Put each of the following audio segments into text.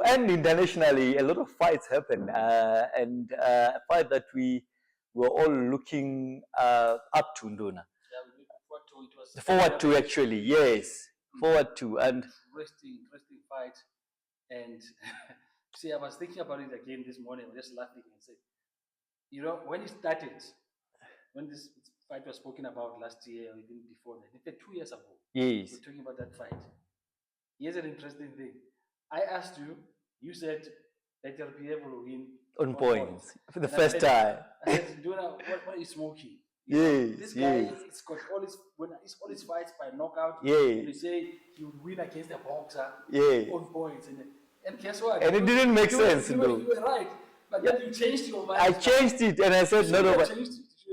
And internationally, a lot of fights happen, and a fight that we were all looking up to, Nduna. Yeah, we looking forward to. It was forward to, actually, yes, forward to, and interesting fight. And see, I was thinking about it again this morning. I was just laughing and said, you know, when it started, when this fight was spoken about last year or even before that, in fact, 2 years ago, yes, we're talking about that fight. Here's an interesting thing. I asked you, you said that your PF will win on points for the first time. I said, Nduna, what are you smoking? Yes, this guy, yes. it's got all his fights by knockout. Yes. And you say he would win against a boxer, yes, on points, and guess what? And it didn't make sense, you were right, but then you changed your mind. I changed it, and I said no, but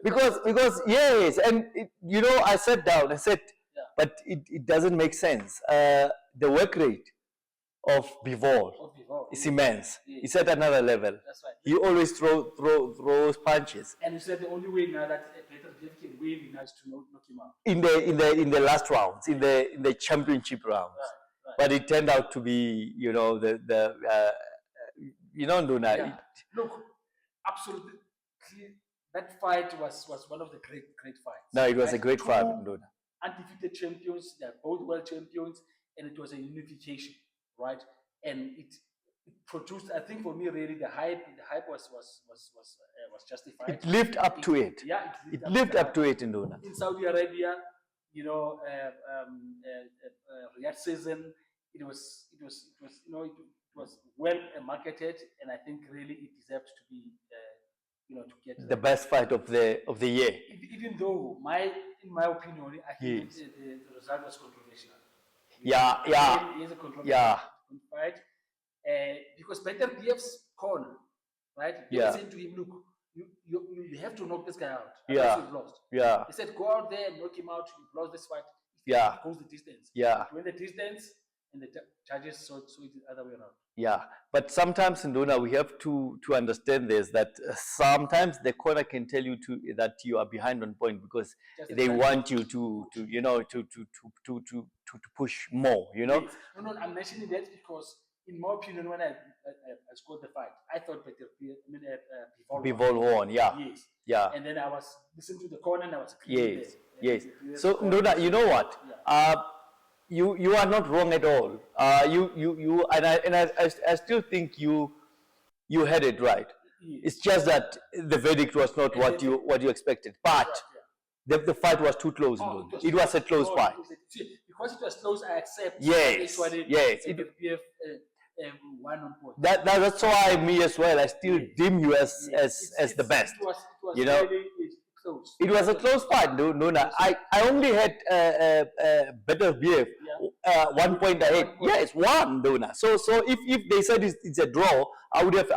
because yes, and you know, I sat down. I said, yeah, but it doesn't make sense. The work rate of Bivol is immense. Yes. It's at another level. That's right. He always throws punches. And you said the only way now that Peter can win is to knock him out. In the last rounds, in the championship rounds. Right. But it turned out to be, you know, Nduna. Yeah. Look, absolutely, that fight was one of the great fights. No, it was a great fight, Nduna. Undefeated champions, they're both world champions, and it was a unification, right? And it produced, I think, for me, really, the hype was justified. It lived up to it. Yeah, it lived up to it, Nduna. In Saudi Arabia, you know, Riyadh season, it was you know, it was well marketed, and I think really it deserved to be, you know, to get the best fight of the year. Even though in my opinion, I think the result was controversial. Yeah. It is a controversial fight, because Peter Biev's corner, right? They said to him, look, you have to knock this guy out. You've lost. Yeah. They said, go out there and knock him out. You've lost this fight. It goes the distance. Yeah. Win the distance, and the judges saw it the other way around. Yeah, but sometimes, Nduna, we have to understand this, that sometimes the corner can tell you that you are behind on point because they want you to you know, to push more, you know. Yes. No, I'm mentioning that because, in my opinion, when I scored the fight, I thought Bivol won. Yeah. Yes. Yeah. And then I was listening to the corner and I was yes. So, Nduna, you know what? Yeah. You are not wrong at all. I still think you had it right. Yes. It's just that the verdict was not what you expected. But the fight was too close. It was a close fight. Because it was close, I accept. Yes. Yes. One on point. That's why me as well. I still deem you as the best. It was you know. Really close. It was a close fight, Nduna. I only had better BF 1 point ahead. Yes, one, Nduna. So if they said it's a draw, I would have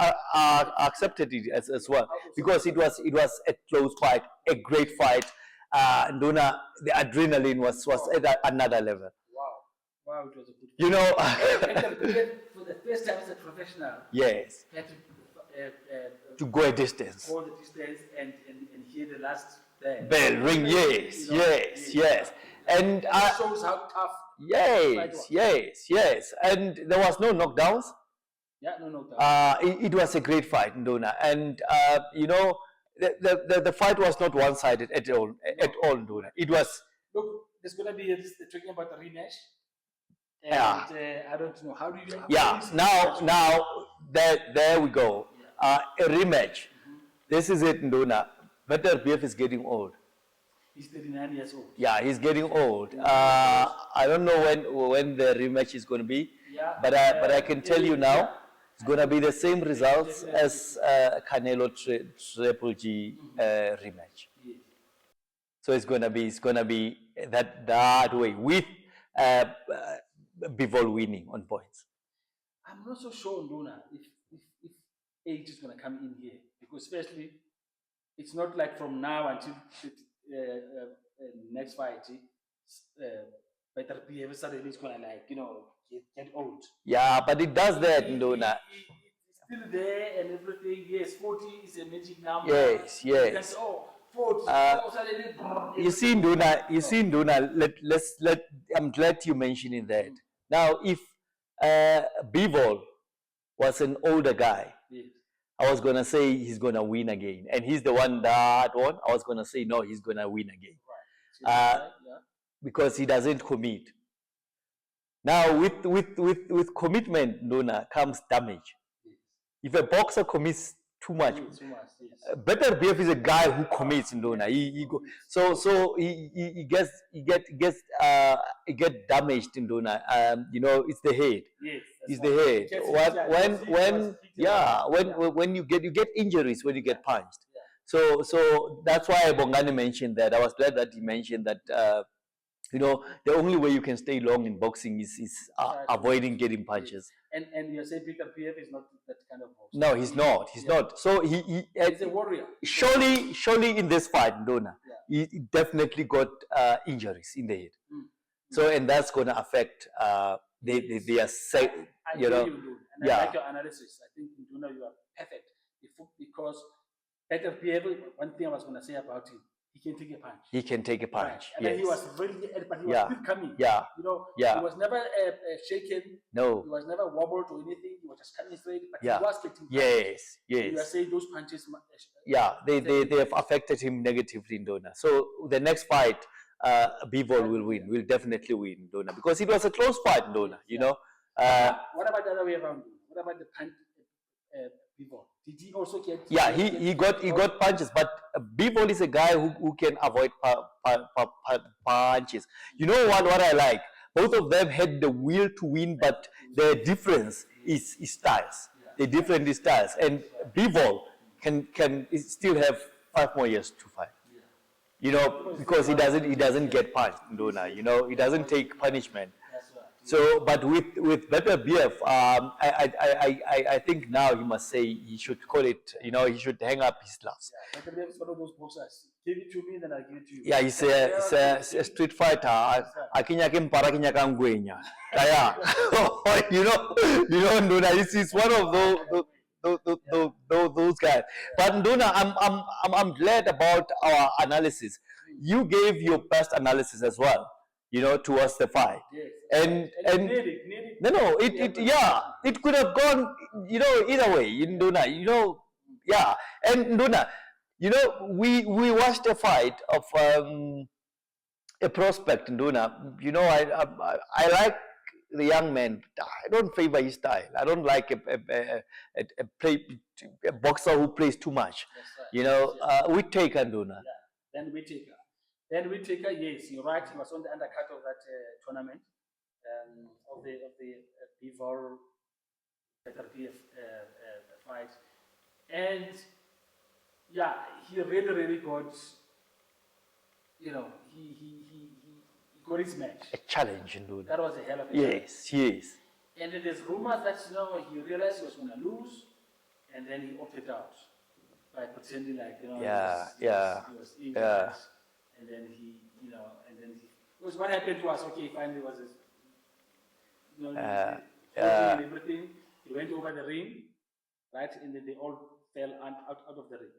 accepted it as well, because it was a close fight, a great fight. Nduna, the adrenaline was at another level. Wow, it was a good fight. You know, for the first time as a professional. Yes. To go a distance. Go the distance and hear the last bell ring. Yes, you know, yes. And that shows how tough. Yes. And there was no knockdowns. Yeah, no knockdowns. It was a great fight, Nduna. And you know, the fight was not one-sided at all, Nduna. It was. Look, there's gonna be talking about the rematch. And, I don't know. How do you? Now, there we go. A rematch. This is it, Nduna. Better BF is getting old. He's 39 years old. Yeah, he's getting old. I don't know when the rematch is going to be. Yeah. But I can tell you now, it's going to be the same results as Canelo Triple G rematch. Yes. So it's going to be that way with Bivol winning on points. I'm not so sure, Nduna, if age is going to come in here, because firstly, it's not like from now until next fight, Peter P. suddenly is going to, like, you know, get old. Yeah, but it does that, Nduna. It's still there and everything. Yes, 40 is a magic number. Yes. That's, 40. You see, Nduna. I'm glad you mentioning that. Now, if Bivol was an older guy, Yes. I was gonna say he's gonna win again, and he's the one that won. I was gonna say no, he's gonna win again, Yeah. because he doesn't commit. Now, with commitment, Nduna, comes damage. Yes. If a boxer commits too much, Yes. better BF is a guy who commits, Nduna. He gets damaged, Nduna. You know, it's the head. Yes. It's the head. When you get injuries when you get punched. So that's why Bongani mentioned that. I was glad that he mentioned that. You know, the only way you can stay long in boxing is avoiding getting punches. And you say Peter PF is not that kind of boxer. No, he's not. He's not. So he's a warrior. Surely in this fight, Nduna, he definitely got injuries in the head. So, and that's going to affect their you know. And I like your analysis. I think Nduna, you are perfect. Because Peter PF, one thing I was going to say about him, he can take a punch. He can take a punch. Right. And then he was really, but he was still coming. Yeah. You know, he was never shaken. No. He was never wobbled or anything. He was just coming straight. But he was getting punched. Yes. You are saying those punches. They have affected him negatively in Nduna. So the next fight, Bivol will win. Will definitely win Nduna, because it was a close fight, Nduna. You know. What about the other way around? What about the punch, Bivol? Did he also get? Yeah, he got punches, but Bivol is a guy who can avoid punches. You know what I like? Both of them had the will to win, but the difference is styles. The different is styles, and Bivol can still have 5 more years to fight. You know, because he doesn't get punched, Nduna. You know, he doesn't take punishment. So, but with better BF, I think now he must say he should call it. You know, he should hang up his gloves. Better BF is one of those boxers. Give it to me, then I give it to you. Yeah, he's a street fighter. Akinya para kinya kangwenya. Yeah, you know, Nduna. He's one of those guys. But Nduna, I'm glad about our analysis. You gave your best analysis as well, you know, towards the fight. Yes. And it could have gone, you know, either way, Nduna, you know, and Nduna, you know, we watched a fight of a prospect, Nduna. You know, I like the young man. I don't favor his style. I don't like a boxer who plays too much. You know, Whittaker, Nduna. Then Whittaker, yes, you're right. He was on the undercard of that tournament of the Bivol Peter PF fight, and he really got, you know, he got his match. A challenge, Nduna. That was a hell of a challenge. Yes. And then there's rumors that, you know, he realized he was going to lose, and then he opted out by pretending like, you know, he was injured. And then because what happened to us, okay, finally was this, you know, everything. He went over the ring, right, and then they all fell out of the ring.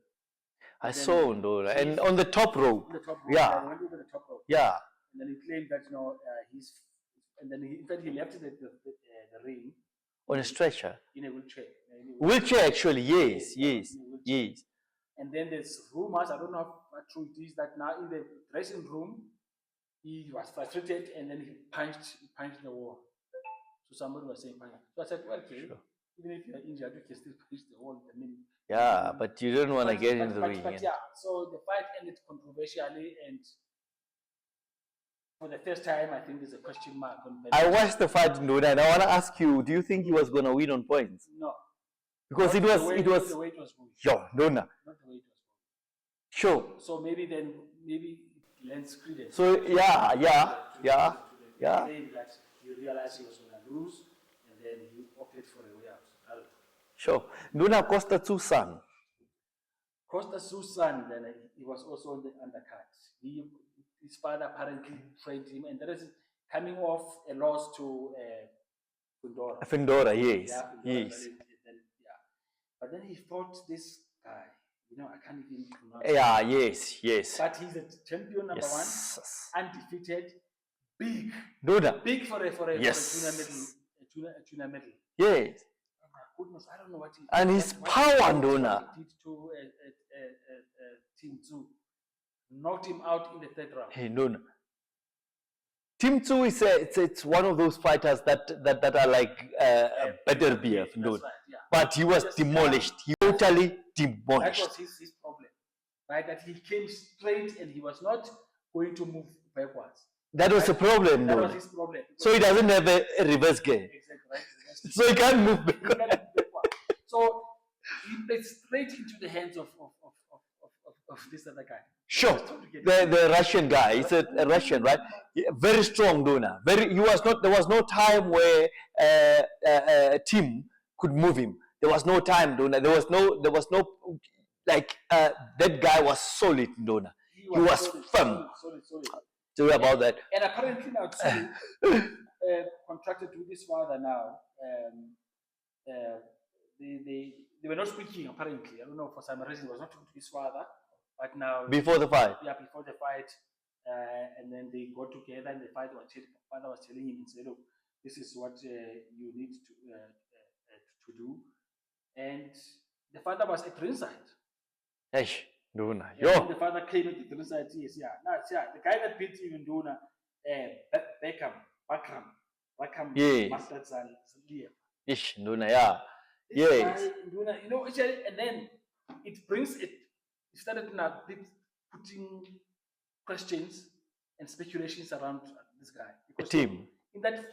I saw, Nduna, and on the top rope. He went over the top rope. Yeah. And then he claimed that, you know, and then in fact he left the ring on a stretcher. In a wheelchair. Wheelchair, actually, yes. And then there's rumors, I don't know how true it is, that now in the dressing room, he was frustrated and then he punched the wall. So somebody was saying, so I said, well, okay, even if you're injured, you can still punch the wall. But you don't want to get into the ring. So the fight ended controversially, and for the first time, I think there's a question mark on I watched the fight, Nduna, and I want to ask you, do you think he was going to win on points? No. Because it was the way it was going. Nduna. Not the way it was going. Sure. So maybe it lends credence. So saying that he realized he was going to lose, and then he opted for a way out. Sure. Nduna Costa Tsu's son. Costa Tsu's son, then he was also on the undercard. His father apparently trained him, and that is coming off a loss to Fundora. Fundora, yes. But then he fought this guy. You know, I can't even pronounce. Yes. But he's a champion number one, undefeated, big. Nduna. Big for a tuna medal. Yes. goodness, I don't know what he and his power, Nduna. What he did to Team 2. Knocked him out in the third round. Hey, Nduna. Team 2 is it's one of those fighters that are like better BF, Nduna. Right, yeah. But he was demolished. He totally demolished. That was his problem, right? That he came straight and he was not going to move backwards. That was the problem, That Nduna. was his problem. So he doesn't have a reverse game. Exactly, right? So he can't move backwards. He can't move backwards. So he played straight into the hands of this other guy. Sure, the Russian guy. He's a Russian, right? Yeah, very strong, Duna. Very. He was not. There was no time where Tim could move him. There was no time, Duna. There was no like that guy was solid, Duna. He was solid, firm. Solid. Tell you about that. And apparently now Tim contracted with his father now. They were not speaking apparently. I don't know, for some reason he was not talking to his father. But now before the fight, before the fight, and then they got together and the father was telling him and said, "Look, this is what you need to do." And the father was at ringside. Hey, Duna, yo. The father came at the ringside. Yes, yeah. Now, yeah, the guy that beat even Duna, Bakram. Yes. Ish, Duna, yeah. Yes. Duna, you know, and then it brings it. He started now putting questions and speculations around this guy. Because Team. In that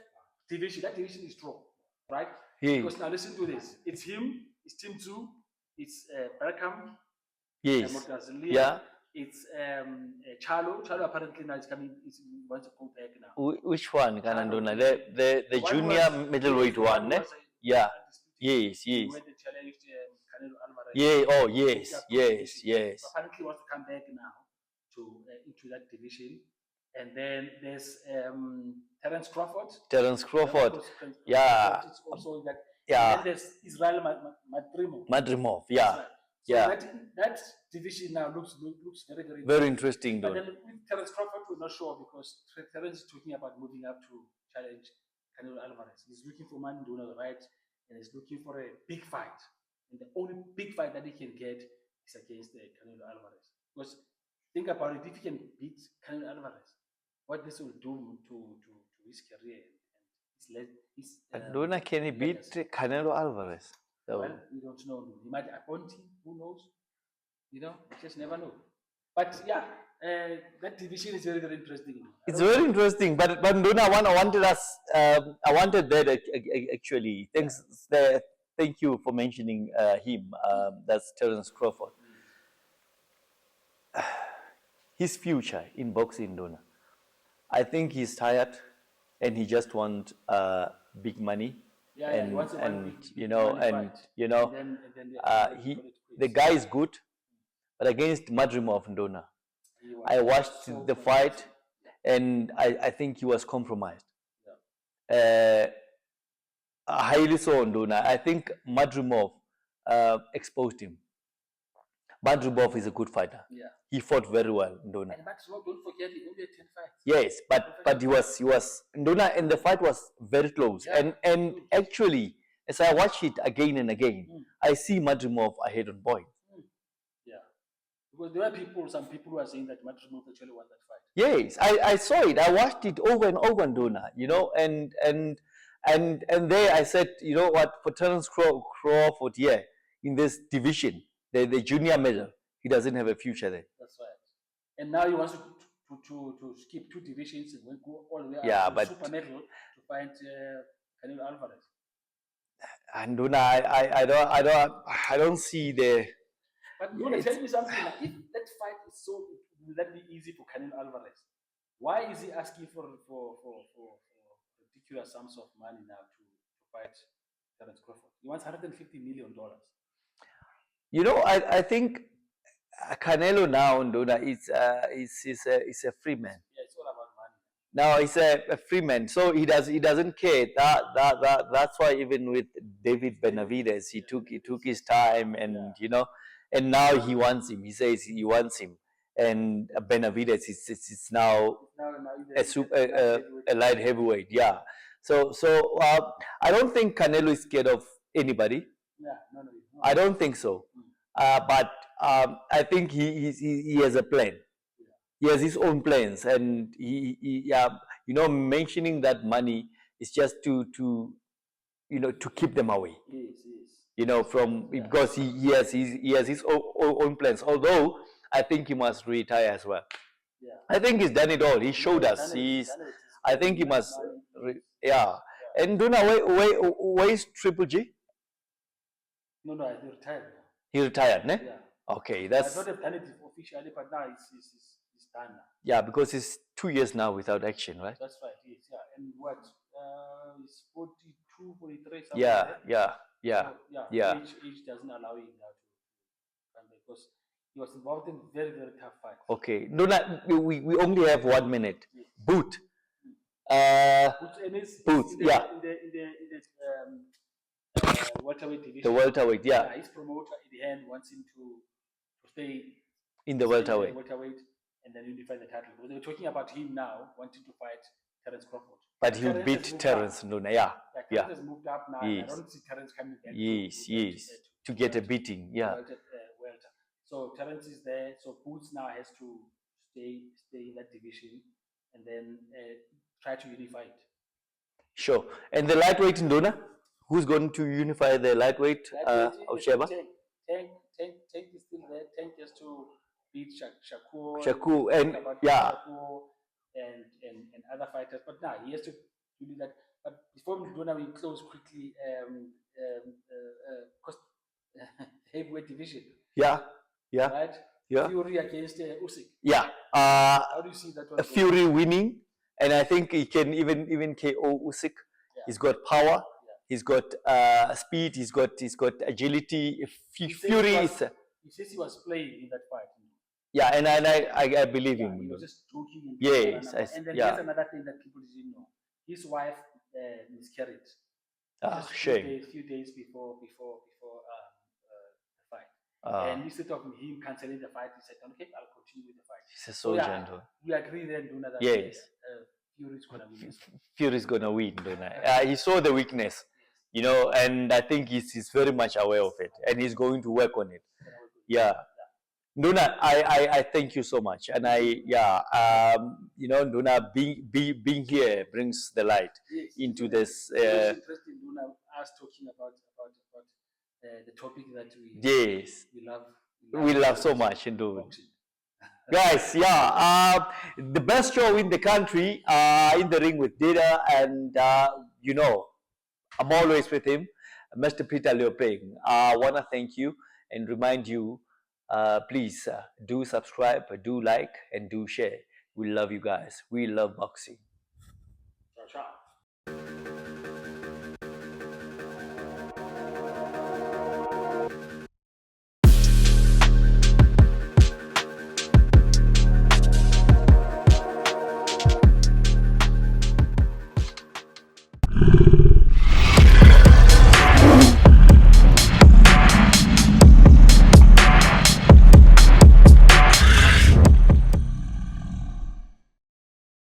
division is strong, right? Yeah. Because now listen to this. It's him, it's Team 2, it's Berkham, yes. Yeah. It's Charlo. Charlo apparently now is coming, he wants to go back now. Which one, Kananduna? The junior middleweight one, ne? Yeah. Yes. Yeah. Oh, yes. So apparently, he wants to come back now to into that division. And then there's Terence Crawford. Yeah. It's also that. Yeah. And then there's Israel Madrimov. Yeah. Right. So yeah. That division now looks very interesting. But then with Terence Crawford, we're not sure because Terence is talking about moving up to challenge Canelo Alvarez. He's looking for money, right? And he's looking for a big fight. And the only big fight that he can get is against Canelo Alvarez. Because think about it, if he can beat Canelo Alvarez, what this will do to his career and his Dona, can he beat Canelo Alvarez? So, well, we don't know. He might appoint him, who knows? You know, you just never know. But yeah, that division is very, very interesting. It's very interesting. But Dona, I wanted that actually. Thank you for mentioning him. That's Terence Crawford. His future in boxing, Dona. I think he's tired, and he just wants big money. Yeah, and the guy is good, but against Madrimov, Dona, I watched the fight, and I think he was compromised. Yeah. Highly so, Dona. I think Madrimov exposed him. Madrimov is a good fighter. Yeah. He fought very well, Ndona. And Madrimov, don't forget, he only had 10 fights. Yes, but he was Ndona, and the fight was very close. Yeah. And actually, as I watch it again and again, I see Madrimov ahead on points. Yeah, because there were some people who are saying that Madrimov actually won that fight. Yes, I saw it. I watched it over and over, Ndona. You know, and there I said, you know what, for Terence Crawford, yeah, in this division, the junior medal, he doesn't have a future there. That's right. And now he wants to skip 2 divisions and go all the way up to super medal to find Canelo Alvarez. And Duna, I don't see the. But Duna, tell me something. Like, if that fight is so, will that be easy for Canelo Alvarez? Why is he asking for ridiculous sums of money now to fight Terence Crawford? He wants $150 million. You know, I think Canelo now, Nduna, is a free man. Yeah, it's all about money. Now he's a free man, so he doesn't care. That's why even with David Benavidez, he took his time, and you know, and now he wants him. He says he wants him, and Benavidez is now a light heavyweight. Yeah. So I don't think Canelo is scared of anybody. Yeah, no, no, no. I don't think so. But I think he has a plan. Yeah. He has his own plans, and mentioning that money is just to to keep them away. Yes. From because he has his own plans. Although I think he must retire as well. Yeah. I think he's done it all. He showed us. Done it. I think he must. Money. Yeah. And Duna, where is Triple G? No, I retired. He retired, ne? Yeah. Okay, I that's. thought they've done it officially, but now it's done now. Yeah, because it's 2 years now without action, right? That's right. Yes. Yeah. And what? It's 42, 43, something Yeah, like that. yeah. So, yeah. Age doesn't allow him now to come back because he was involved in very, very tough fights. Okay. No, we only have 1 minute. Yes. Boot. Boots. Yeah. In the welterweight division. The welterweight, yeah. His promoter in the end wants him to stay in the welterweight. And then unify the title. Because they were talking about him now wanting to fight Terence Crawford. But he beat Terence Luna, yeah. Terence has moved up now. Yes. I don't see Terence coming back. Yes. To get a beating, yeah. Welter. So Terence is there. So Boots now has to stay in that division and then try to unify it. Sure. And the lightweight in Dona? Who's going to unify the lightweight of Sheba? Tank is still there. Tank has to beat Shakur and yeah. Shakur and other fighters. But now he has to do that. But before Dona, we close quickly. Heavyweight division. Yeah. Right. Yeah. Fury against Usyk. Yeah. How do you see that one? Fury winning, and I think he can even KO Usyk. Yeah. He's got power. Yeah. He's got speed. He's got agility. Fury is. He says he was playing in that fight. Yeah, and I believe him. He was just joking. Yes. And then there's another thing that people didn't know. His wife miscarried. Just shame. A few days before the fight. And instead of him cancelling the fight, he said, "Okay, I'll continue with the fight." He's so gentle. We agree then, Duna, that yes. Fury's gonna win. Fury's gonna win, Duna. He saw the weakness, and I think he's very much aware of it, and he's going to work on it. Yeah. Duna, I thank you so much, and Duna being here brings the light into this. It's interesting, Duna, us talking about the topic that we love so much, guys. The best show in the country, In the Ring with Dida, and I'm always with him, Mr. Peter Leopeng. I want to thank you and remind you, please do subscribe, do like, and do share. We love you guys. We love boxing.